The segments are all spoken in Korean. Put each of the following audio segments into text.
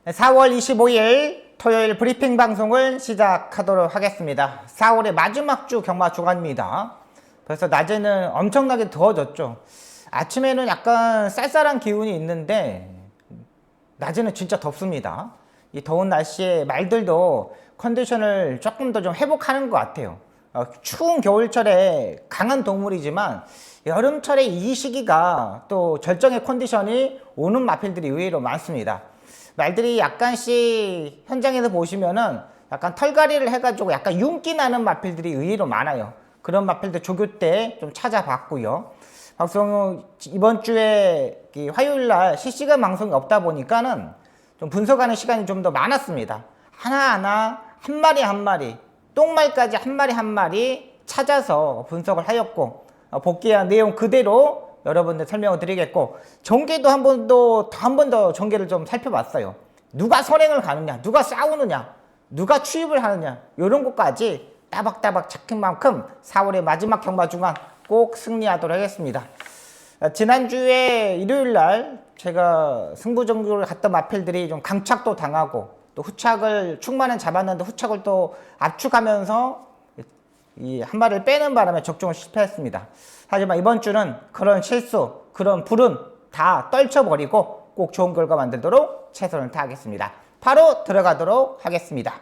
4월 25일 토요일 브리핑 방송을 시작하도록 하겠습니다. 4월의 마지막 주 경마 주간입니다. 그래서 낮에는 엄청나게 더워졌죠. 아침에는 약간 쌀쌀한 기운이 있는데 낮에는 진짜 덥습니다. 이 더운 날씨에 말들도 컨디션을 조금 더 좀 회복하는 것 같아요. 추운 겨울철에 강한 동물이지만 여름철에 이 시기가 또 절정의 컨디션이 오는 마필들이 의외로 많습니다. 말들이 약간씩 현장에서 보시면은 약간 털갈이를 해가지고 약간 윤기 나는 마필들이 의외로 많아요. 그런 마필들 조교 때 좀 찾아봤고요. 방송 이번 주에 화요일 날 실시간 방송이 없다 보니까는 좀 분석하는 시간이 좀 더 많았습니다. 하나하나 한 마리 한 마리 똥말까지 한 마리 한 마리 찾아서 분석을 하였고 복귀한 내용 그대로 여러분들 설명을 드리겠고 전개도 한 번 더 전개를 좀 살펴봤어요. 누가 선행을 가느냐, 누가 싸우느냐, 누가 추입을 하느냐 이런 것까지 따박따박 찾은 만큼 4월의 마지막 경마 중간 꼭 승리하도록 하겠습니다. 지난주에 일요일날 제가 승부전국을 갔던 마필들이 좀 강착도 당하고 또 후착을 축만은 잡았는데 후착을 또 압축하면서 이 한 마리를 빼는 바람에 적중을 실패했습니다. 하지만 이번 주는 그런 실수, 그런 불운 다 떨쳐버리고 꼭 좋은 결과 만들도록 최선을 다하겠습니다. 바로 들어가도록 하겠습니다.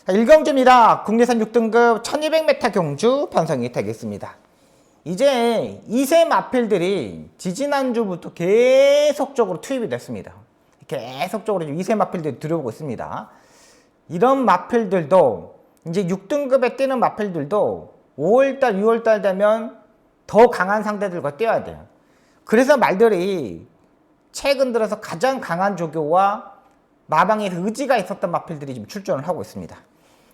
1경주입니다. 국내산 6등급 1200m 경주 편성이 되겠습니다. 이제 2세 마필들이 지지난주부터 계속적으로 투입이 됐습니다. 계속적으로 2세 마필들이 들어오고 있습니다. 이런 마필들도 이제 6등급에 뛰는 마필들도 5월달, 6월달 되면 더 강한 상대들과 뛰어야 돼요. 그래서 말들이 최근 들어서 가장 강한 조교와 마방에서 의지가 있었던 마필들이 지금 출전을 하고 있습니다.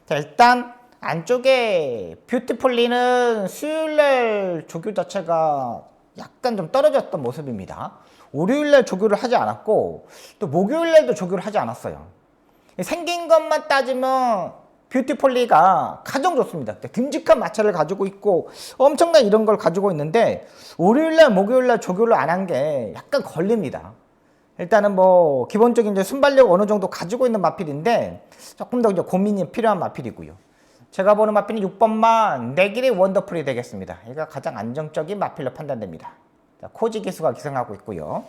자, 일단 안쪽에 뷰티풀리는 수요일날 조교 자체가 약간 좀 떨어졌던 모습입니다. 월요일날 조교를 하지 않았고 또 목요일날도 조교를 하지 않았어요. 생긴 것만 따지면 뷰티폴리가 가장 좋습니다. 듬직한 마찰을 가지고 있고 엄청난 이런 걸 가지고 있는데 월요일날 목요일날 조교를 안 한 게 약간 걸립니다. 일단은 뭐 기본적인 이제 순발력 어느 정도 가지고 있는 마필인데 조금 더 이제 고민이 필요한 마필이고요. 제가 보는 마필은 6번만 내길의 원더풀이 되겠습니다. 얘가 가장 안정적인 마필로 판단됩니다. 자, 코지 기수가 기승하고 있고요.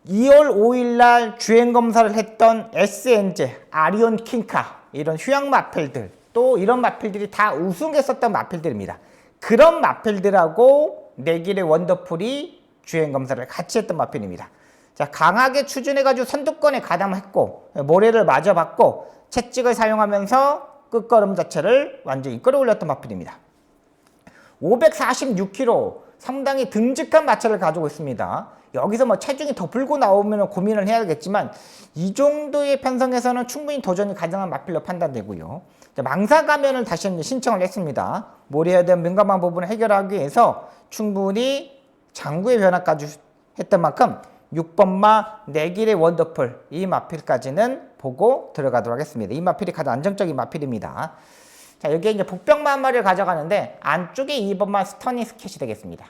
2월 5일날 주행검사를 했던 SNJ, 아리온 킹카 이런 휴양 마필들 또 이런 마필들이 다 우승했었던 마필들입니다. 그런 마필들하고 내길의 원더풀이 주행검사를 같이 했던 마필입니다. 자, 강하게 추진해가지고 선두권에 가담했고 모래를 맞아봤고 채찍을 사용하면서 끝걸음 자체를 완전히 끌어올렸던 마필입니다. 546kg 상당히 듬직한 마찰을 가지고 있습니다. 여기서 뭐 체중이 더 불고 나오면 고민을 해야겠지만 이 정도의 편성에서는 충분히 도전이 가능한 마필로 판단되고요. 망사 가면을 다시 신청을 했습니다. 모래에 대한 민감한 부분을 해결하기 위해서 충분히 장구의 변화까지 했던 만큼 6번마 내길의 원더풀 이 마필까지는 보고 들어가도록 하겠습니다. 이 마필이 가장 안정적인 마필입니다. 자, 여기에 이제 복병마 한 마리를 가져가는데 안쪽에 2번마 스터니 스켓이 되겠습니다.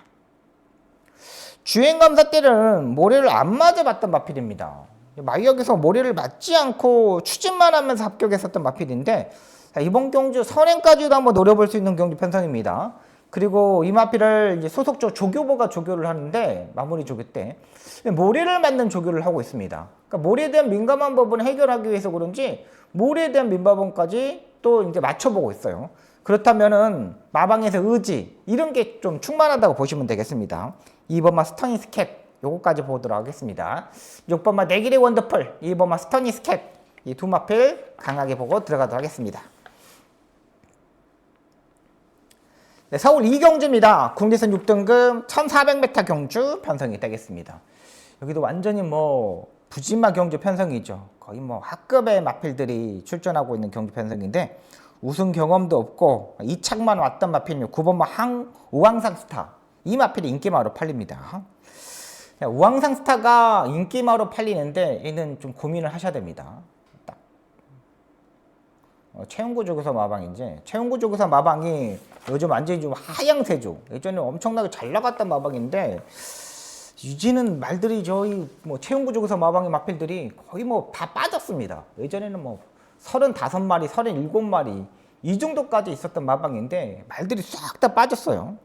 주행검사 때는 모래를 안 맞아봤던 마필입니다. 마이역에서 모래를 맞지 않고 추진만 하면서 합격했었던 마필인데 자, 이번 경주 선행까지도 한번 노려볼 수 있는 경주 편성입니다. 그리고 이 마필을 이제 소속조 조교보가 조교를 하는데 마무리 조교 때 모래를 맞는 조교를 하고 있습니다. 그러니까 모래에 대한 민감한 부분을 해결하기 위해서 그런지 모래에 대한 민감함까지 또 이제 맞춰보고 있어요. 그렇다면은 마방에서 의지 이런 게 좀 충만하다고 보시면 되겠습니다. 2번마 스터니 스캡 요거까지 보도록 하겠습니다. 6번마 내길의 원더풀 2번마 스터니 스캡 이 두 마필 강하게 보고 들어가도록 하겠습니다. 네, 서울 2경주입니다. 국내선 6등급 1400m 경주 편성이 되겠습니다. 여기도 완전히 뭐 부진마 경주 편성이죠. 거의 뭐 학급의 마필들이 출전하고 있는 경주 편성인데 우승 경험도 없고 2착만 왔던 마필이요. 9번마 우왕상 스타 이 마필이 인기마로 팔립니다. 우왕상 스타가 인기마로 팔리는데 얘는 좀 고민을 하셔야 됩니다. 최용구 조교사 마방인지 최용구 조교사 마방이 요즘 완전히 좀 하향세죠. 예전에 엄청나게 잘 나갔던 마방인데 이제는 말들이 저희 뭐 채용구조구사 마방의 마필들이 거의 뭐 다 빠졌습니다. 예전에는 뭐 35마리, 37마리 이 정도까지 있었던 마방인데 말들이 싹 다 빠졌어요.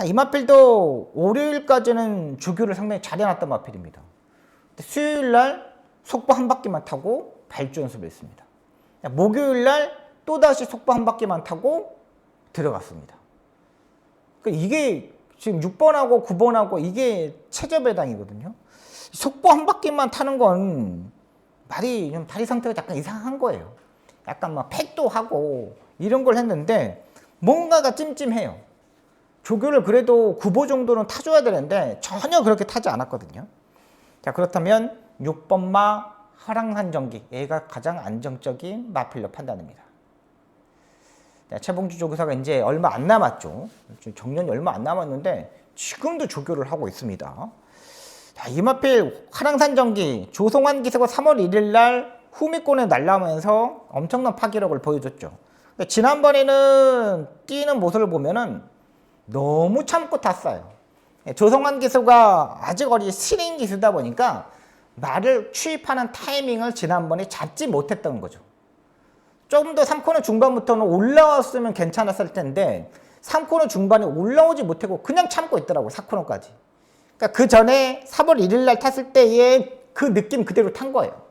이 마필도 월요일까지는 주교를 상당히 잘 해놨던 마필입니다. 수요일날 속보 한 바퀴만 타고 발주 연습을 했습니다. 목요일날 또다시 속보 한 바퀴만 타고 들어갔습니다. 그러니까 이게 지금 6번하고 9번하고 이게 최저배당이거든요. 속보 한 바퀴만 타는 건 말이 좀 다리 상태가 약간 이상한 거예요. 약간 막 팩도 하고 이런 걸 했는데 뭔가가 찜찜해요. 조교를 그래도 9보 정도는 타줘야 되는데 전혀 그렇게 타지 않았거든요. 자, 그렇다면 6번마 화랑산전기, 얘가 가장 안정적인 마필로 판단합니다. 최봉주 조교사가 이제 얼마 안 남았죠. 정년이 얼마 안 남았는데 지금도 조교를 하고 있습니다. 자, 이 마필 화랑산전기 조성환 기수가 3월 1일 날 후미권에 날라오면서 엄청난 파기력을 보여줬죠. 지난번에는 뛰는 모습을 보면은 너무 참고 탔어요. 조성환 기수가 아직 어린 신인 기수다 보니까 말을 취입하는 타이밍을 지난번에 잡지 못했던 거죠. 좀 더 3코너 중반부터는 올라왔으면 괜찮았을 텐데 3코너 중반에 올라오지 못하고 그냥 참고 있더라고요. 4코너까지. 그러니까 그 전에 3월 1일 날 탔을 때의 그 느낌 그대로 탄 거예요.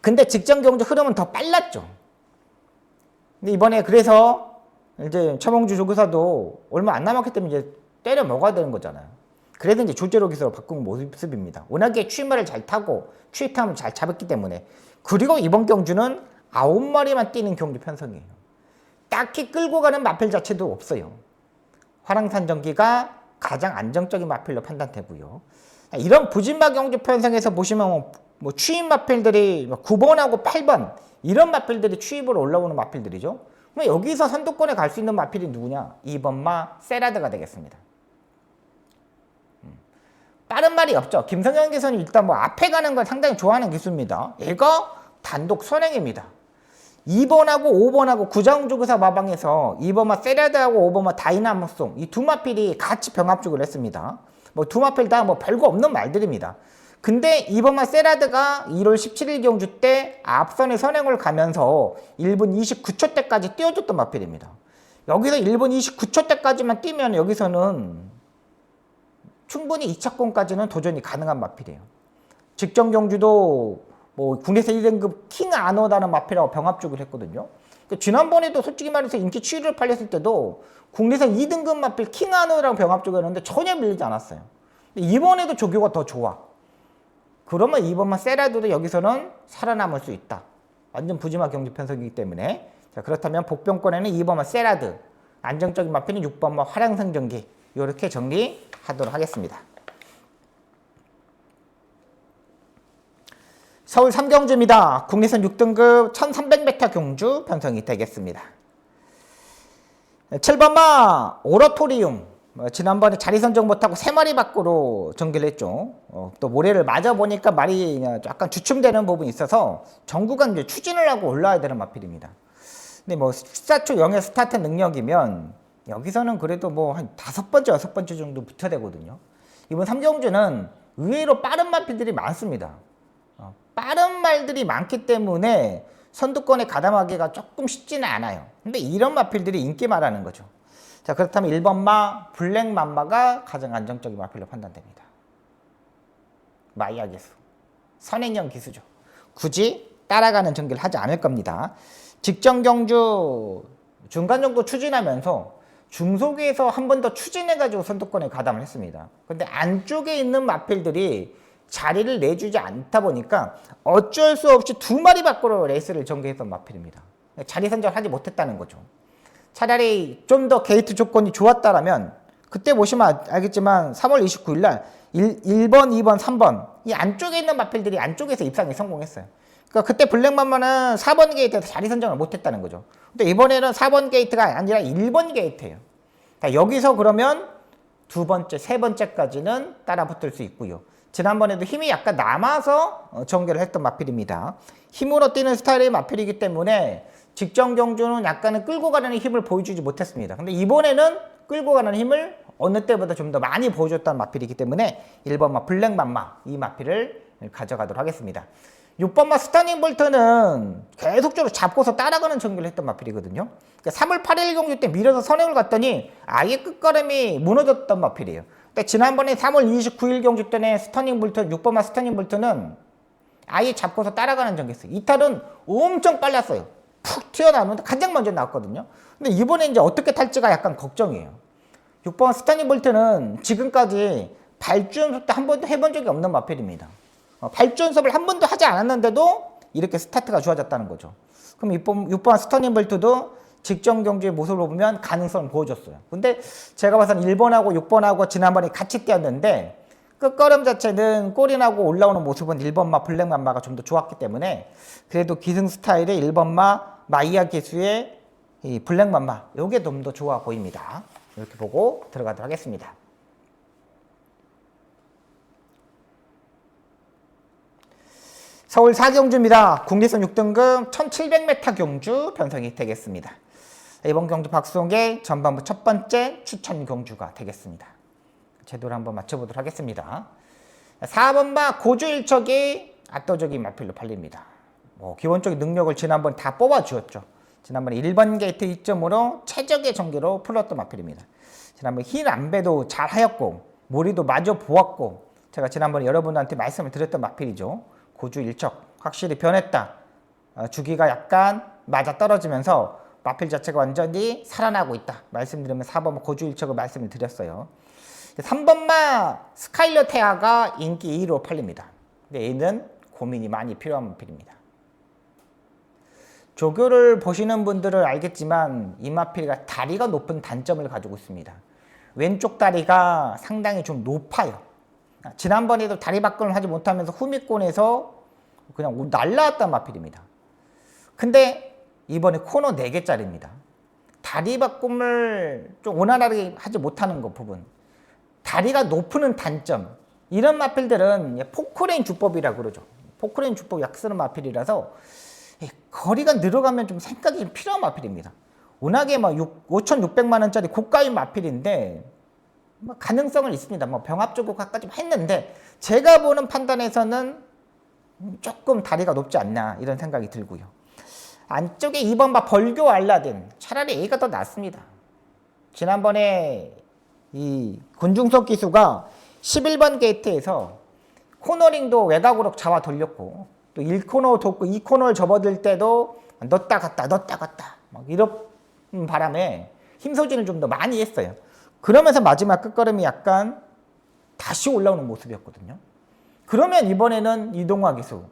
근데 직전 경주 흐름은 더 빨랐죠. 근데 이번에 그래서 이제 최봉주 조교사도 얼마 안 남았기 때문에 이제 때려 먹어야 되는 거잖아요. 그래서 이제 조제로 기수로 바꾼 모습입니다. 워낙에 취입말을 잘 타고 취입탐을 잘 잡았기 때문에. 그리고 이번 경주는 9마리만 뛰는 경주 편성이에요. 딱히 끌고 가는 마필 자체도 없어요. 화랑산전기가 가장 안정적인 마필로 판단되고요. 이런 부진마 경주 편성에서 보시면 뭐 취입 마필들이 9번하고 8번 이런 마필들이 취입으로 올라오는 마필들이죠. 그럼 여기서 선두권에 갈 수 있는 마필이 누구냐? 2번마 세라드가 되겠습니다. 빠른 말이 없죠. 김성현 기수는 일단 뭐 앞에 가는 걸 상당히 좋아하는 기수입니다. 얘가 단독 선행입니다. 2번하고 5번하고 구자웅조교사 마방에서 2번마 세라드하고 5번마 다이나모송 이 두 마필이 같이 병합죽을 했습니다. 뭐 두 마필 다 뭐 별거 없는 말들입니다. 근데 2번마 세라드가 1월 17일 경주 때 앞선의 선행을 가면서 1분 29초 때까지 뛰어줬던 마필입니다. 여기서 1분 29초 때까지만 뛰면 여기서는 충분히 2차권까지는 도전이 가능한 마필이에요. 직전 경주도 뭐 국내에서 1등급 킹 아너다는 마필하고 병합죽을 했거든요. 그러니까 지난번에도 솔직히 말해서 인기 추이를 팔렸을 때도 국내에서 2등급 마필 킹 아너랑 병합죽을 했는데 전혀 밀리지 않았어요. 근데 이번에도 조교가 더 좋아. 그러면 2번만 세라드도 여기서는 살아남을 수 있다. 완전 부지마 경주 편성이기 때문에. 자, 그렇다면 복병권에는 2번만 세라드, 안정적인 마필은 6번만 화랑산전기 이렇게 정리하도록 하겠습니다. 서울 3경주입니다. 국내선 6등급 1300m 경주 편성이 되겠습니다. 7번마 오러토리움. 지난번에 자리 선정 못하고 3마리 밖으로 전개를 했죠. 또 모래를 맞아보니까 말이 약간 주춤되는 부분이 있어서 전구간 이제 추진을 하고 올라와야 되는 마필입니다. 근데 뭐 14초 0의 스타트 능력이면 여기서는 그래도 뭐 한 5번째, 6번째 정도 붙어야 되거든요. 이번 3경주는 의외로 빠른 마필들이 많습니다. 빠른 말들이 많기 때문에 선두권에 가담하기가 조금 쉽지는 않아요. 근데 이런 마필들이 인기 말하는 거죠. 자, 그렇다면 1번마 블랙맘마가 가장 안정적인 마필로 판단됩니다. 마이야 기수. 선행형 기수죠. 굳이 따라가는 전개를 하지 않을 겁니다. 직전 경주 중간 정도 추진하면서 중속에서 한 번 더 추진해가지고 선두권에 가담을 했습니다. 근데 안쪽에 있는 마필들이 자리를 내주지 않다 보니까 어쩔 수 없이 2마리 밖으로 레이스를 전개했던 마필입니다. 자리 선정을 하지 못했다는 거죠. 차라리 좀 더 게이트 조건이 좋았다라면 그때 보시면 알겠지만 3월 29일 날 1번, 2번, 3번 이 안쪽에 있는 마필들이 안쪽에서 입상에 성공했어요. 그러니까 그때 블랙맘마는 4번 게이트에서 자리 선정을 못했다는 거죠. 근데 이번에는 4번 게이트가 아니라 1번 게이트예요. 그러니까 여기서 그러면 2번째, 3번째까지는 따라 붙을 수 있고요. 지난번에도 힘이 약간 남아서 전개를 했던 마필입니다. 힘으로 뛰는 스타일의 마필이기 때문에 직전 경주는 약간은 끌고 가는 힘을 보여주지 못했습니다. 근데 이번에는 끌고 가는 힘을 어느 때보다 좀 더 많이 보여줬다는 마필이기 때문에 1번마 블랙맘마 이 마필을 가져가도록 하겠습니다. 6번마 스타닝 볼트는 계속적으로 잡고서 따라가는 전개를 했던 마필이거든요. 그러니까 3월 8일 경주 때 밀어서 선행을 갔더니 아예 끝걸음이 무너졌던 마필이에요. 근데 지난번에 3월 29일 경주 때는 스타닝 볼트 6번마 스타닝 볼트는 아예 잡고서 따라가는 전개했어요. 이탈은 엄청 빨랐어요. 푹 튀어나오는데 가장 먼저 나왔거든요. 근데 이번에 이제 어떻게 탈지가 약간 걱정이에요. 6번 스타닝 볼트는 지금까지 발주연습 때 한 번도 해본 적이 없는 마필입니다. 발주연습을 한 번도 하지 않았는데도 이렇게 스타트가 좋아졌다는 거죠. 그럼 6번 스타닝 볼트도 직전 경주의 모습을 보면 가능성을 보여줬어요. 근데 제가 봐서는 1번하고 6번하고 지난번에 같이 뛰었는데 끝걸음 자체는 꼬리나고 올라오는 모습은 1번마 블랙맘마가 좀 더 좋았기 때문에 그래도 기승 스타일의 1번마 마이야 기수의 이 블랙맘마 요게 좀 더 좋아 보입니다. 이렇게 보고 들어가도록 하겠습니다. 서울 4경주입니다. 국리선 6등급 1700m 경주 편성이 되겠습니다. 이번 경주 박수홍의 전반부 첫 번째 추천 경주가 되겠습니다. 제도를 한번 맞춰보도록 하겠습니다. 4번마 고주일척이 압도적인 마필로 팔립니다. 기본적인 능력을 지난번 다 뽑아주었죠. 지난번에 1번 게이트 2점으로 최적의 전개로 풀었던 마필입니다. 지난번 흰 안배도 잘 하였고 모리도 마저 보았고 제가 지난번에 여러분한테 말씀을 드렸던 마필이죠. 고주일척 확실히 변했다. 주기가 약간 맞아 떨어지면서 마필 자체가 완전히 살아나고 있다. 말씀드리면 4번마 고주일척을 말씀을 드렸어요. 3번마 스카일러 테아가 인기 2위로 팔립니다. 근데 얘는 고민이 많이 필요한 마필입니다. 조교를 보시는 분들은 알겠지만 이 마필가 다리가 높은 단점을 가지고 있습니다. 왼쪽 다리가 상당히 좀 높아요. 지난번에도 다리 바꿈을 하지 못하면서 후미권에서 그냥 날라왔던 마필입니다. 근데 이번에 코너 4개짜리입니다. 다리 바꿈을 좀 원활하게 하지 못하는 것 부분. 다리가 높은 단점. 이런 마필들은 포크레인 주법이라고 그러죠. 포크레인 주법 약 쓰는 마필이라서 거리가 늘어가면 좀 생각이 좀 필요한 마필입니다. 워낙에 5,600만 원짜리 고가인 마필인데 가능성은 있습니다. 병합조교까지 했는데 제가 보는 판단에서는 조금 다리가 높지 않나 이런 생각이 들고요. 안쪽에 2번마 벌교 알라딘 차라리 A가 더 낫습니다. 지난번에 이 군중석 기수가 11번 게이트에서 코너링도 외곽으로 잡아 돌렸고 또 1코너 돕고 2코너를 접어들 때도 넣었다 갔다 이런 바람에 힘 소진을 좀 더 많이 했어요. 그러면서 마지막 끝걸음이 약간 다시 올라오는 모습이었거든요. 그러면 이번에는 이동화 기수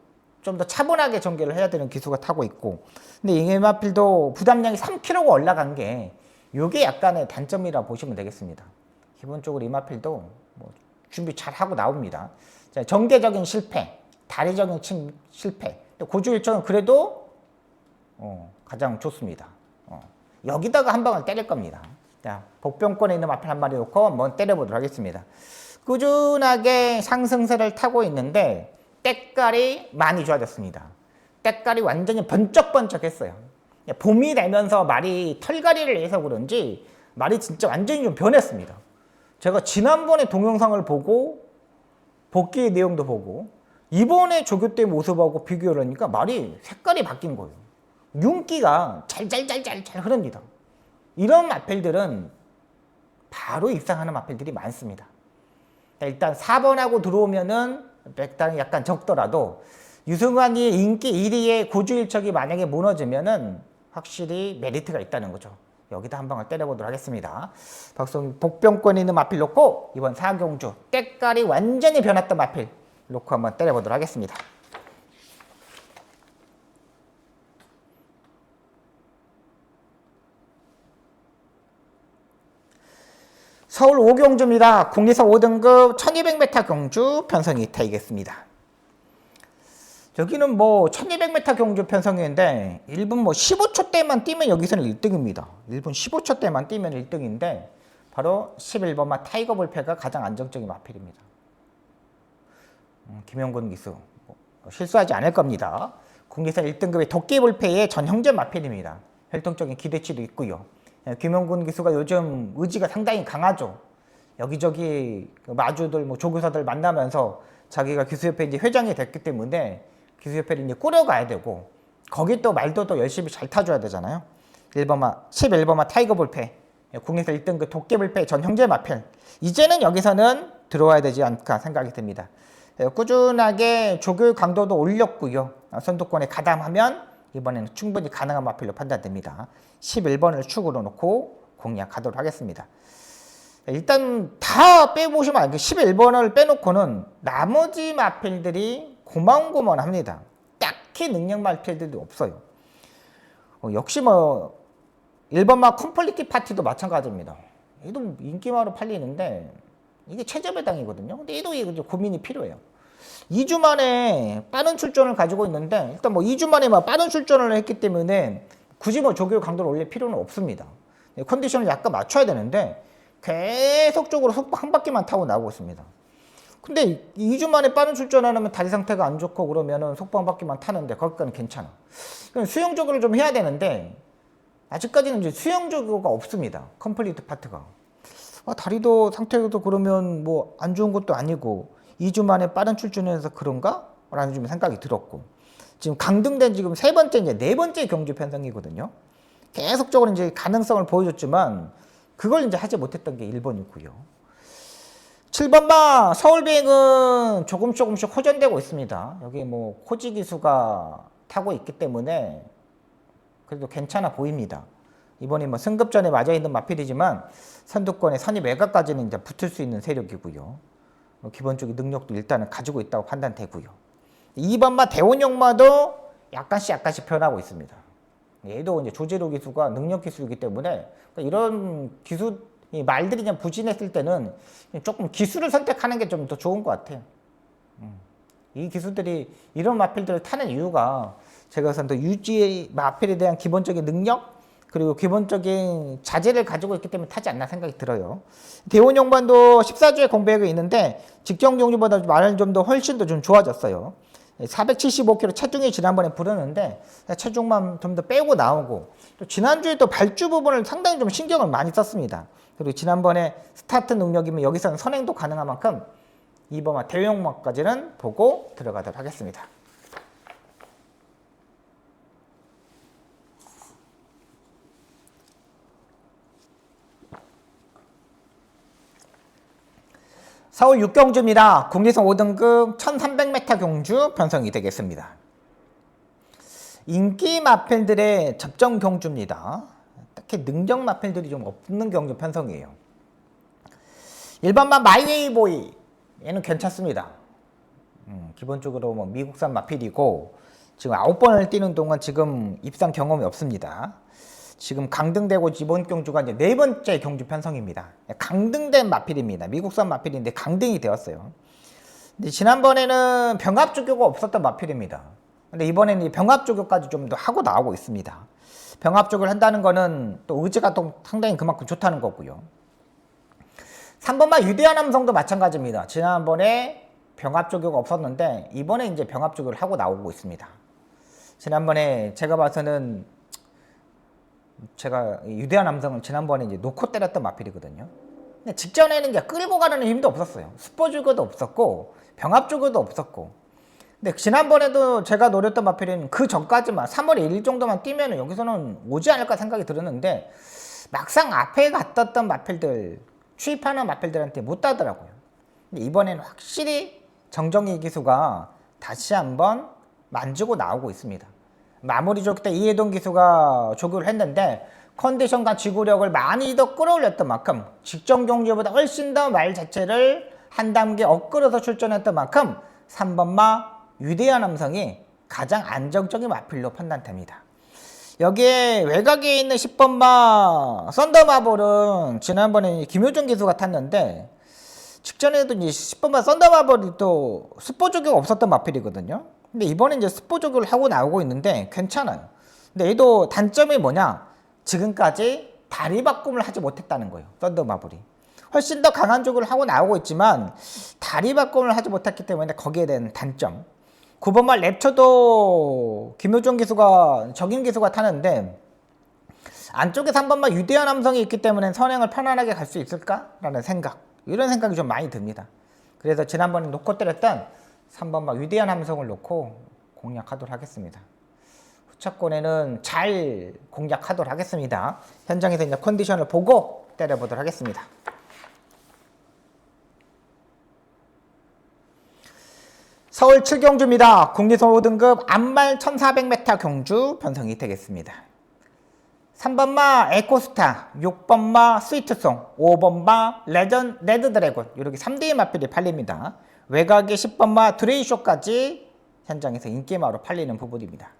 좀 더 차분하게 전개를 해야 되는 기수가 타고 있고 근데 잉여마필도 부담량이 3kg가 올라간 게 이게 약간의 단점이라 보시면 되겠습니다. 기본적으로 이마필도 준비 잘 하고 나옵니다. 자, 전개적인 실패, 다리적인 실패, 또 고주일정은 그래도 가장 좋습니다. 여기다가 한 방을 때릴 겁니다. 자, 복병권에 있는 마필 한 마리 놓고 한번 때려보도록 하겠습니다. 꾸준하게 상승세를 타고 있는데 때깔이 많이 좋아졌습니다. 때깔이 완전히 번쩍번쩍했어요. 봄이 되면서 말이 털갈이를 해서 그런지 말이 진짜 완전히 좀 변했습니다. 제가 지난번에 동영상을 보고 복귀의 내용도 보고 이번에 조교 때 모습하고 비교를 하니까 말이 색깔이 바뀐 거예요. 윤기가 잘잘잘잘 흐릅니다. 이런 마필들은 바로 입상하는 마필들이 많습니다. 일단 4번하고 들어오면은 백단이 약간 적더라도 유승환이 인기 1위의 고주일척이 만약에 무너지면은 확실히 메리트가 있다는 거죠. 여기다 한 방을 때려보도록 하겠습니다. 박성 복병권에 있는 마필 놓고 이번 4경주 때깔이 완전히 변했던 마필 놓고 한번 때려보도록 하겠습니다. 서울 5경주입니다. 국리선 5등급 1200m 경주 편성이 되겠습니다. 여기는 1200m 경주 편성인데 1분 15초대만 뛰면 여기서는 1등입니다. 1분 15초대만 뛰면 1등인데 바로 11번마 타이거 볼페가 가장 안정적인 마필입니다. 김영근 기수 실수하지 않을 겁니다. 국리선 1등급의 도끼 볼페의 전 형제 마필입니다. 혈통적인 기대치도 있고요. 김영근 기수가 요즘 의지가 상당히 강하죠. 여기저기 마주들 뭐 조교사들 만나면서 자기가 기수협회 이제 회장이 됐기 때문에 기수협회를 이제 꾸려가야 되고 거기 또 말도 또 열심히 잘 타줘야 되잖아요. 11번마 타이거 볼패, 국내에서 1등 그 도깨볼패 전 형제 마필. 이제는 여기서는 들어와야 되지 않을까 생각이 듭니다. 꾸준하게 조교육 강도도 올렸고요. 선두권에 가담하면 이번에는 충분히 가능한 마필로 판단됩니다. 11번을 축으로 놓고 공략하도록 하겠습니다. 일단 다 빼보시면 11번을 빼놓고는 나머지 마필들이 고만고만합니다. 딱히 능력 마필들도 없어요. 역시 뭐 1번마 컴플리티 파티도 마찬가지입니다. 얘도 인기마로 팔리는데 이게 최저배당이거든요. 근데 얘도 고민이 필요해요. 2주 만에 빠른 출전을 가지고 있는데 일단 뭐 2주 만에 막 빠른 출전을 했기 때문에 굳이 뭐 조교육 강도를 올릴 필요는 없습니다. 컨디션을 약간 맞춰야 되는데 계속적으로 속보 한 바퀴만 타고 나오고 있습니다. 근데 2주 만에 빠른 출전을 하면 다리 상태가 안 좋고 그러면은 속보 한 바퀴만 타는데 거기까지는 괜찮아. 수영 조교를 좀 해야 되는데 아직까지는 이제 수영 조교가 없습니다. 컴플리트 파트가. 다리도 상태도 그러면 뭐 안 좋은 것도 아니고 2주 만에 빠른 출전해서 그런가? 라는 좀 생각이 들었고 지금 강등된 지금 세 번째 이제 네 번째 경주 편성이거든요. 계속적으로 이제 가능성을 보여줬지만 그걸 이제 하지 못했던 게 1번이고요. 7번마 서울비행은 조금씩 호전되고 있습니다. 여기 뭐 코지 기수가 타고 있기 때문에 그래도 괜찮아 보입니다. 이번에 뭐 승급전에 맞아 있는 마필이지만 선두권에 선입 외곽까지는 이제 붙을 수 있는 세력이고요. 기본적인 능력도 일단은 가지고 있다고 판단되고요. 2번마 대원용마도 약간씩 변하고 있습니다. 얘도 이제 조재로 기수가 능력 기수이기 때문에 이런 기수 이 말들이 그냥 부진했을 때는 조금 기수를 선택하는 게 좀 더 좋은 것 같아요. 이 기수들이 이런 마필들을 타는 이유가 제가 더 유지 마필에 대한 기본적인 능력 그리고 기본적인 자질을 가지고 있기 때문에 타지 않나 생각이 들어요. 대원용반도 14주의 공백이 있는데 직전 경주보다 말은 좀 더 훨씬 더 좀 좋아졌어요. 475kg 체중이 지난번에 부르는데 체중만 좀 더 빼고 나오고 또 지난주에 또 발주 부분을 상당히 좀 신경을 많이 썼습니다. 그리고 지난번에 스타트 능력이면 여기서는 선행도 가능한 만큼 2번마 대용마까지는 보고 들어가도록 하겠습니다. 서울 6경주입니다. 국내선 5등급 1300m 경주 편성이 되겠습니다. 인기 마필들의 접전 경주입니다. 딱히 능력 마필들이 좀 없는 경주 편성이에요. 1번마 마이웨이 보이 얘는 괜찮습니다. 기본적으로 뭐 미국산 마필이고 지금 9번을 뛰는 동안 지금 입상 경험이 없습니다. 지금 강등되고 이번 경주가 이제 네 번째 경주 편성입니다. 강등된 마필입니다. 미국산 마필인데 강등이 되었어요. 근데 지난번에는 병합 조교가 없었던 마필입니다. 근데 이번에는 병합 조교까지 좀 더 하고 나오고 있습니다. 병합 조교를 한다는 거는 또 의지가 또 상당히 그만큼 좋다는 거고요. 3번마 유대한 남성도 마찬가지입니다. 지난번에 병합 조교가 없었는데 이번에 이제 병합 조교를 하고 나오고 있습니다. 지난번에 제가 봐서는 제가 유대한 남성을 지난번에 이제 놓고 때렸던 마필이거든요. 근데 직전에는 이제 끌고 가는 힘도 없었어요. 스포 조교도 없었고 병합 조교도 없었고. 근데 지난번에도 제가 노렸던 마필은 그 전까지만 3월 1일 정도만 뛰면 여기서는 오지 않을까 생각이 들었는데 막상 앞에 갔던 마필들 추입하는 마필들한테 못 따더라고요. 근데 이번에는 확실히 정정희 기수가 다시 한번 만지고 나오고 있습니다. 마무리 조교 때 이해동 기수가 조교를 했는데 컨디션과 지구력을 많이 더 끌어올렸던 만큼 직전 경주보다 훨씬 더 말 자체를 한 단계 업그려서 출전했던 만큼 3번마 유대한 남성이 가장 안정적인 마필로 판단됩니다. 여기에 외곽에 있는 10번마 썬더마볼은 지난번에 김효준 기수가 탔는데 직전에도 이제 10번마 썬더마볼이 또 스포 조교가 없었던 마필이거든요. 근데 이번에 이제 스포 조교를 하고 나오고 있는데 괜찮아요. 근데 얘도 단점이 뭐냐? 지금까지 다리 바꿈을 하지 못했다는 거예요. 썬더마블이. 훨씬 더 강한 조교를 하고 나오고 있지만 다리 바꿈을 하지 못했기 때문에 거기에 대한 단점. 9번마 랩처도 김효정 기수가 적임 기수가 타는데 안쪽에 3번마 유대한 남성이 있기 때문에 선행을 편안하게 갈 수 있을까라는 생각. 이런 생각이 좀 많이 듭니다. 그래서 지난번에 놓고 때렸던 3번마 위대한 함성을 놓고 공략하도록 하겠습니다. 후차권에는 잘 공략하도록 하겠습니다. 현장에서 이제 컨디션을 보고 때려보도록 하겠습니다. 서울 7경주입니다. 국리선 5등급 안말 1400m 경주 편성이 되겠습니다. 3번마 에코스타, 6번마 스위트송, 5번마 레드 드래곤 이렇게 3대의 마필이 팔립니다. 외곽에 10번마 드레이쇼까지 현장에서 인기마로 팔리는 부분입니다.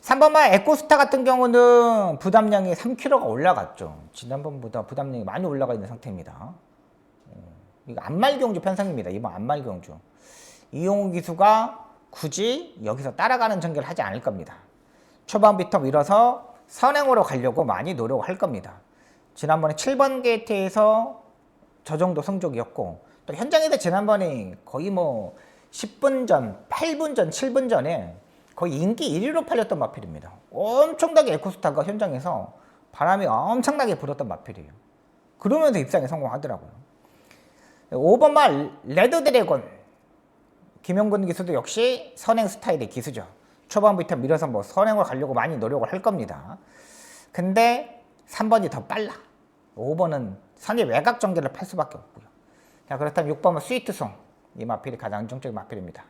3번마 에코스타 같은 경우는 부담량이 3kg가 올라갔죠. 지난번보다 부담량이 많이 올라가 있는 상태입니다. 이거 안말 경주 편성입니다. 이번 안말 경주. 이용우 기수가 굳이 여기서 따라가는 전개를 하지 않을 겁니다. 초반부터 밀어서 선행으로 가려고 많이 노력을 할 겁니다. 지난번에 7번 게이트에서 저 정도 성적이었고 또 현장에서 지난번에 거의 뭐 10분 전, 8분 전, 7분 전에 거의 인기 1위로 팔렸던 마필입니다. 엄청나게 에코스타가 현장에서 바람이 엄청나게 불었던 마필이에요. 그러면서 입상에 성공하더라고요. 5번마 레드 드래곤 김영근 기수도 역시 선행 스타일의 기수죠. 초반부터 밀어서 뭐 선행을 가려고 많이 노력을 할 겁니다. 근데 3번이 더 빨라. 5번은 선의 외곽 전개를 팔 수밖에 없고요. 자, 그렇다면 6번은 스위트송. 이 마필이 가장 안정적인 마필입니다.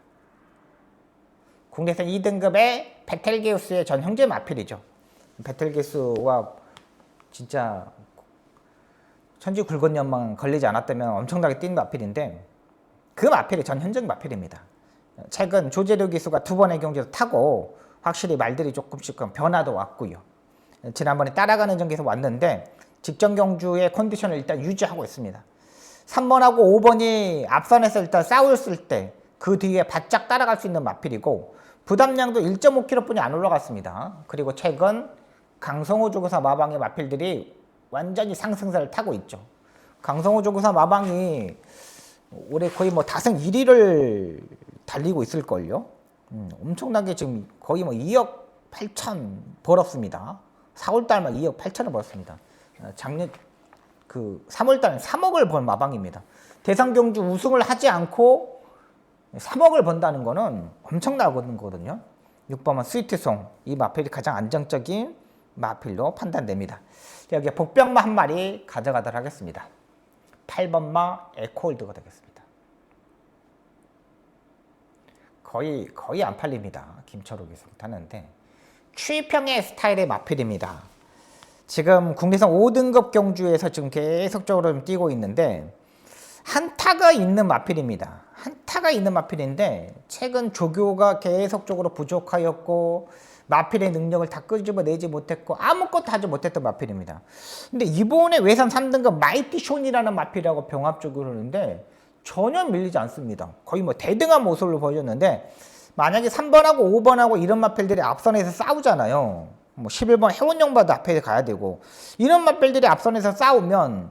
국내선 2등급의 베텔게우스의 전 형제 마필이죠. 베텔게우스와 진짜 천지 굵은 년만 걸리지 않았다면 엄청나게 뛴 마필인데 그 마필이 전 현직 마필입니다. 최근 조재료 기수가 2번의 경주에서 타고 확실히 말들이 조금씩 변화도 왔고요. 지난번에 따라가는 전개에서 왔는데 직전 경주의 컨디션을 일단 유지하고 있습니다. 3번하고 5번이 앞선에서 일단 싸웠을 때 그 뒤에 바짝 따라갈 수 있는 마필이고 부담량도 1.5kg 뿐이 안 올라갔습니다. 그리고 최근 강성호 조교사 마방의 마필들이 완전히 상승세를 타고 있죠. 강성호 조교사 마방이 올해 거의 뭐 다승 1위를 달리고 있을걸요. 엄청나게 지금 거의 뭐 2억 8천 벌었습니다. 4월달만 2억 8천을 벌었습니다. 작년 그 3월달은 3억을 번 마방입니다. 대상경주 우승을 하지 않고 3억을 번다는 거는 엄청나거든요. 6번은 스위트송. 이 마필이 가장 안정적인 마필로 판단됩니다. 여기에 복병마 한 마리 가져가도록 하겠습니다. 8번마 에코홀드가 되겠습니다. 거의 안 팔립니다. 김철욱에서 타는데 추이평의 스타일의 마필입니다. 지금 국내선 5등급 경주에서 지금 계속적으로 좀 뛰고 있는데 한타가 있는 마필입니다. 한타가 있는 마필인데 최근 조교가 계속적으로 부족하였고 마필의 능력을 다 끄집어내지 못했고 아무것도 하지 못했던 마필입니다. 근데 이번에 외산 3등급 마이티 숀이라는 마필이라고 병합적으로 하는데 전혀 밀리지 않습니다. 거의 뭐 대등한 모습을 보여줬는데 만약에 3번하고 5번하고 이런 마필들이 앞선에서 싸우잖아요. 뭐 11번 해원용바도 앞에 가야 되고 이런 마필들이 앞선에서 싸우면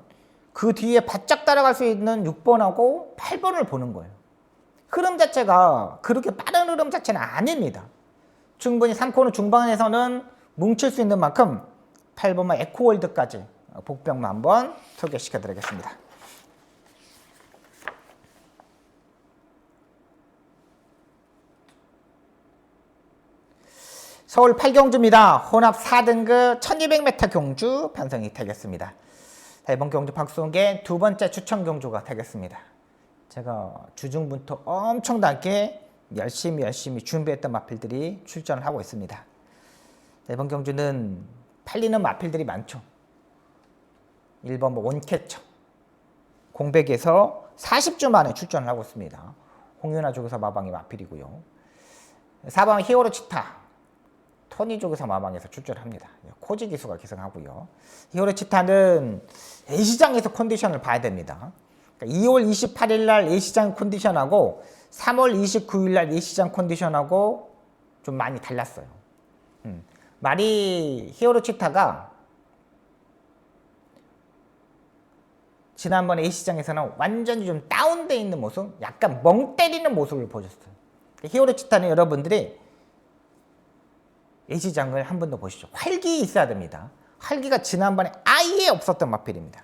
그 뒤에 바짝 따라갈 수 있는 6번하고 8번을 보는 거예요. 흐름 자체가 그렇게 빠른 흐름 자체는 아닙니다. 충분히 3코너 중반에서는 뭉칠 수 있는 만큼 8번만 에코월드까지 복병만 한번 소개시켜 드리겠습니다. 서울 8경주입니다. 혼합 4등급 1200m 경주 편성이 되겠습니다. 자, 이번 경주 박수홍의 두 번째 추천 경주가 되겠습니다. 제가 주중부터 엄청나게 열심히 준비했던 마필들이 출전을 하고 있습니다. 자, 이번 경주는 팔리는 마필들이 많죠. 1번 뭐 원캐쳐 공백에서 40주 만에 출전을 하고 있습니다. 홍윤아 조교사 마방의 마필이고요. 4번 히어로 치타 토니 조교사 마방에서 출전합니다. 코지 기수가 기승하고요. 히어로 치타는 A시장에서 컨디션을 봐야 됩니다. 그러니까 2월 28일 날 A시장 컨디션하고 3월 29일 날 A시장 컨디션하고 좀 많이 달랐어요. 말이 히어로 치타가 지난번에 A시장에서는 완전히 좀 다운되어 있는 모습, 약간 멍 때리는 모습을 보여줬어요. 히어로 치타는 여러분들이 A시장을 한 번 더 보시죠. 활기 있어야 됩니다. 활기가 지난번에 아예 없었던 마필입니다.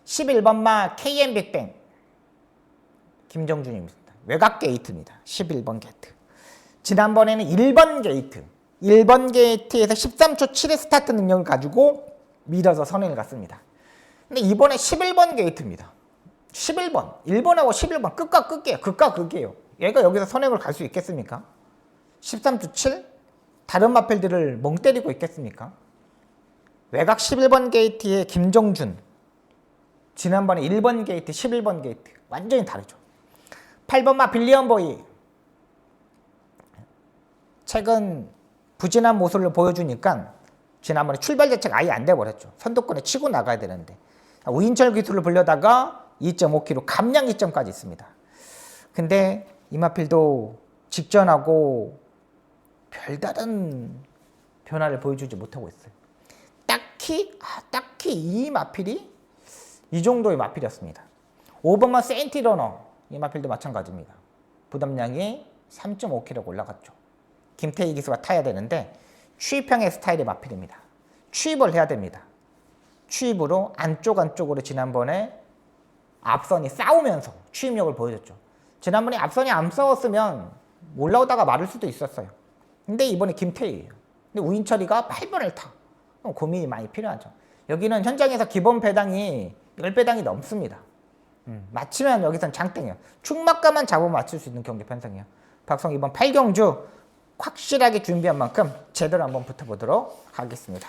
11번마 KM 빅뱅 김정준입니다. 외곽 게이트입니다. 11번 게이트. 지난번에는 1번 게이트. 1번 게이트에서 13초 7의 스타트 능력을 가지고 밀어서 선행을 갔습니다. 근데 이번에 11번 게이트입니다. 11번. 1번하고 11번 끝과 끝이에요. 극과 극이에요. 얘가 여기서 선행을 갈 수 있겠습니까? 13초 7? 다른 마필들을 멍 때리고 있겠습니까? 외곽 11번 게이트의 김정준. 지난번에 1번 게이트, 11번 게이트. 완전히 다르죠. 8번마 빌리언보이. 최근 부진한 모습을 보여주니까 지난번에 출발 자체가 아예 안 돼버렸죠. 선두권에 치고 나가야 되는데. 우인철 기술을 불려다가 2.5km 감량 2점까지 있습니다. 근데 이마필도 직전하고 별다른 변화를 보여주지 못하고 있어요. 딱히 이 마필이 이 정도의 마필이었습니다. 5번만 세인티러너 이 마필도 마찬가지입니다. 부담량이 3.5kg 올라갔죠. 김태희 기수가 타야 되는데 추입형의 스타일의 마필입니다. 추입을 해야 됩니다. 추입으로 안쪽으로 지난번에 앞선이 싸우면서 추입력을 보여줬죠. 지난번에 앞선이 안 싸웠으면 올라오다가 마를 수도 있었어요. 근데 이번에 김태희예요. 근데 우인철이가 8번을 타. 고민이 많이 필요하죠. 여기는 현장에서 기본 배당이 10배당이 넘습니다. 맞추면 여기선 장땡이에요. 축막가만 잡으면 맞출 수 있는 경기 편성이에요. 박성 이번 8경주 확실하게 준비한 만큼 제대로 한번 붙어보도록 하겠습니다.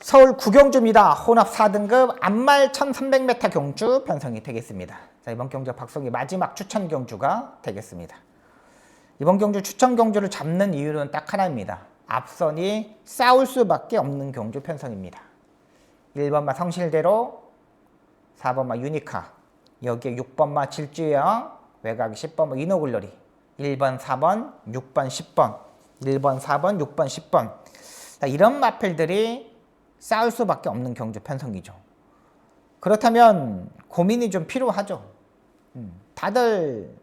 서울 9경주입니다. 혼합 4등급 안말 1300m 경주 편성이 되겠습니다. 자, 이번 경주 박성희 마지막 추천 경주가 되겠습니다. 이번 경주 추천 경주를 잡는 이유는 딱 하나입니다. 앞선이 싸울 수밖에 없는 경주 편성입니다. 1번마 성실대로, 4번마 유니카, 여기에 6번마 질주형, 외곽이 10번마 이노글로리, 1번, 4번, 6번, 10번, 1번, 4번, 6번, 10번. 자, 이런 마필들이 싸울 수밖에 없는 경주 편성이죠. 그렇다면 고민이 좀 필요하죠. 다들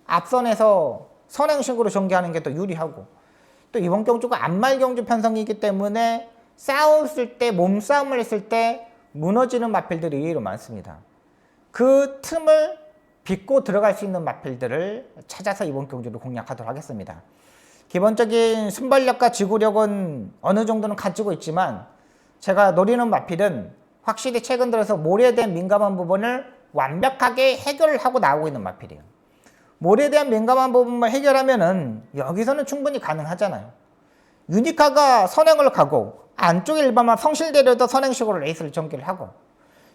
앞선에서 선행식으로 전개하는 게 더 유리하고 또 이번 경주가 안말 경주 편성이기 때문에 싸웠을 때 몸싸움을 했을 때 무너지는 마필들이 의외로 많습니다. 그 틈을 빗고 들어갈 수 있는 마필들을 찾아서 이번 경주를 공략하도록 하겠습니다. 기본적인 순발력과 지구력은 어느 정도는 가지고 있지만 제가 노리는 마필은 확실히 최근 들어서 몰에 대한 민감한 부분을 완벽하게 해결을 하고 나오고 있는 마필이에요. 몰에 대한 민감한 부분만 해결하면은 여기서는 충분히 가능하잖아요. 유니카가 선행을 가고 안쪽에 일반만 성실대로도 선행식으로 레이스를 전개를 하고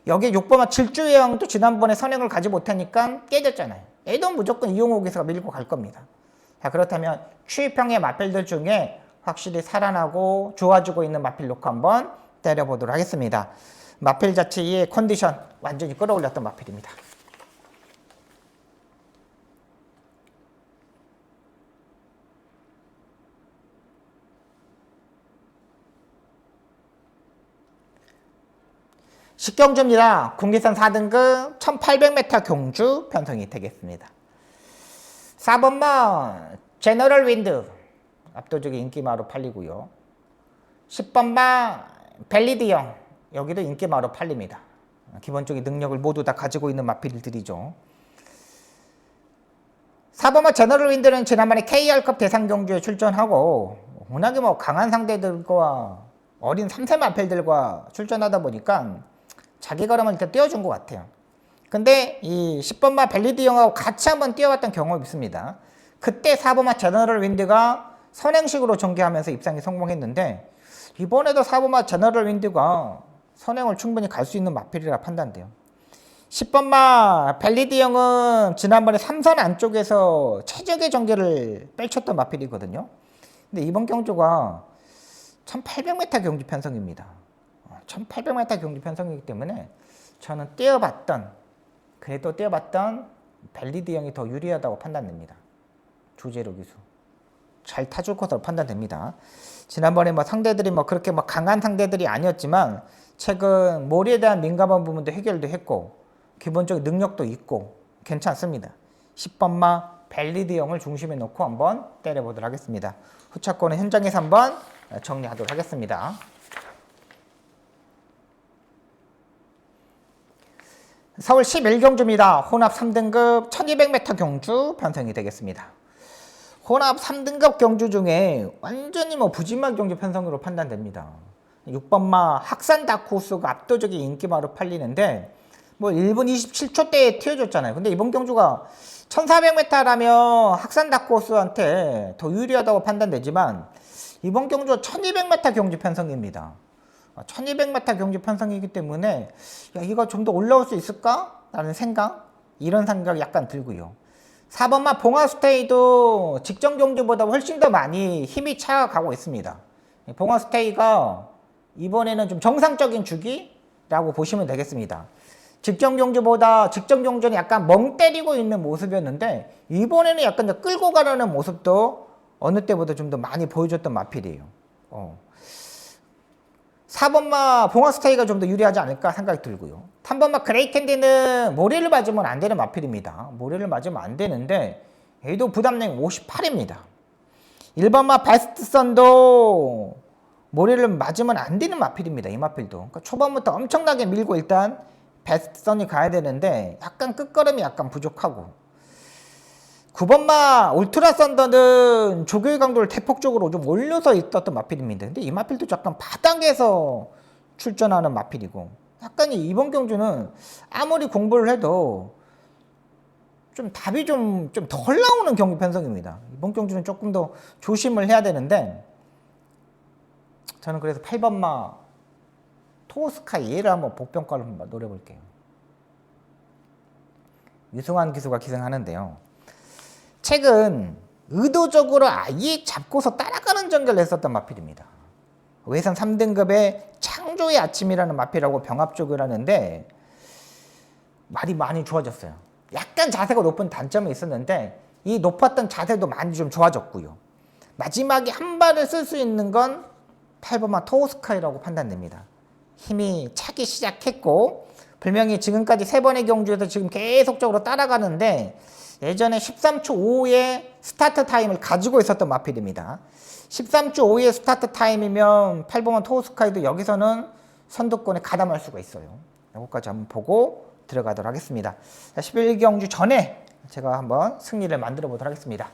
여기 6번만 질주예형도 지난번에 선행을 가지 못하니까 깨졌잖아요. 얘도 무조건 이용호 기수가 밀고 갈 겁니다. 자, 그렇다면 추입형의 마필들 중에 확실히 살아나고 좋아지고 있는 마필 놓고 한번 때려보도록 하겠습니다. 마필 자체의 컨디션 완전히 끌어올렸던 마필입니다. 식경주입니다. 국리선 4등급 1800m 경주 편성이 되겠습니다. 4번마 제너럴 윈드 압도적인 인기마로 팔리고요. 10번마 벨리디형 여기도 인기마로 팔립니다. 기본적인 능력을 모두 다 가지고 있는 마필들이죠. 4번마 제너럴 윈드는 지난번에 KR급 대상 경주에 출전하고 워낙에 강한 상대들과 어린 3세 마필들과 출전하다 보니까 자기 걸음을 일단 띄워준 것 같아요. 근데 이 10번마 벨리디 형하고 같이 한번 뛰어봤던 경험이 있습니다. 그때 4번마 제너럴 윈드가 선행식으로 전개하면서 입상에 성공했는데 이번에도 4번마 제너럴 윈드가 선행을 충분히 갈 수 있는 마필이라 판단돼요. 10번마 벨리디 형은 지난번에 3선 안쪽에서 최적의 전개를 펼쳤던 마필이거든요. 근데 이번 경주가 1800m 경주 편성입니다. 1800m 경주 편성이기 때문에 저는 그래도 뛰어봤던 벨리디 형이 더 유리하다고 판단됩니다. 조재로 기수 잘 타줄 것으로 판단됩니다. 지난번에 상대들이 그렇게 강한 상대들이 아니었지만 최근 몰이에 대한 민감한 부분도 해결도 했고 기본적인 능력도 있고 괜찮습니다. 10번마 벨리디 형을 중심에 놓고 한번 때려보도록 하겠습니다. 후차권은 현장에서 한번 정리하도록 하겠습니다. 서울 11경주입니다. 혼합 3등급 1200m 경주 편성이 되겠습니다. 혼합 3등급 경주 중에 완전히 부지막 경주 편성으로 판단됩니다. 6번마 학산 다크호스가 압도적인 인기마로 팔리는데 1분 27초대에 튀어줬잖아요. 근데 이번 경주가 1400m라면 학산 다크호스한테 더 유리하다고 판단되지만 이번 경주가 1200m 경주 편성입니다. 1200m 경주 편성이기 때문에 이거 좀 더 올라올 수 있을까? 라는 생각, 이런 생각이 약간 들고요. 4번마 봉화스테이도 직전 경주보다 훨씬 더 많이 힘이 차가고 있습니다. 봉화스테이가 이번에는 좀 정상적인 주기라고 보시면 되겠습니다. 직전 경주는 약간 멍 때리고 있는 모습이었는데 이번에는 약간 더 끌고 가려는 모습도 어느 때보다 좀 더 많이 보여줬던 마필이에요. 4번마 봉화스테이가 좀 더 유리하지 않을까 생각이 들고요. 3번마 그레이캔디는 모래를 맞으면 안 되는 마필입니다. 모래를 맞으면 안 되는데 얘도 부담량 58입니다. 1번마 베스트선도 모래를 맞으면 안 되는 마필입니다. 이 마필도. 그러니까 초반부터 엄청나게 밀고 일단 베스트선이 가야 되는데 약간 끝걸음이 약간 부족하고, 9번마 울트라 썬더는 조교의 강도를 대폭적으로 좀 올려서 있었던 마필입니다. 근데 이 마필도 약간 바닥에서 출전하는 마필이고, 약간 이번 경주는 아무리 공부를 해도 좀 답이 좀 덜 나오는 경기 편성입니다. 이번 경주는 조금 더 조심을 해야 되는데, 저는 그래서 8번마 토스카이 얘를 한번 복병가로 한번 노려볼게요. 유승환 기수가 기승하는데요. 최근 의도적으로 아예 잡고서 따라가는 전개를 했었던 마필입니다. 외선 3등급의 창조의 아침이라는 마필하고 병합조교를 하는데 말이 많이 좋아졌어요. 약간 자세가 높은 단점이 있었는데 이 높았던 자세도 많이 좀 좋아졌고요. 마지막에 한 발을 쓸 수 있는 건 8번마 토스카이라고 판단됩니다. 힘이 차기 시작했고, 분명히 지금까지 3번의 경주에서 지금 계속적으로 따라가는데 예전에 13초 5의 스타트 타임을 가지고 있었던 마필입니다. 13초 5의 스타트 타임이면 8번마 토스카이도 여기서는 선두권에 가담할 수가 있어요. 이것까지 한번 보고 들어가도록 하겠습니다. 11경주 전에 제가 한번 승리를 만들어 보도록 하겠습니다.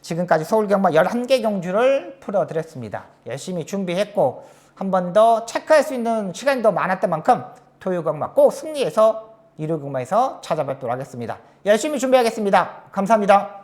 지금까지 서울경마 11개 경주를 풀어드렸습니다. 열심히 준비했고 한 번 더 체크할 수 있는 시간이 더 많았던 만큼 토요경마 꼭 승리해서 일요경마에서 찾아뵙도록 하겠습니다. 열심히 준비하겠습니다. 감사합니다.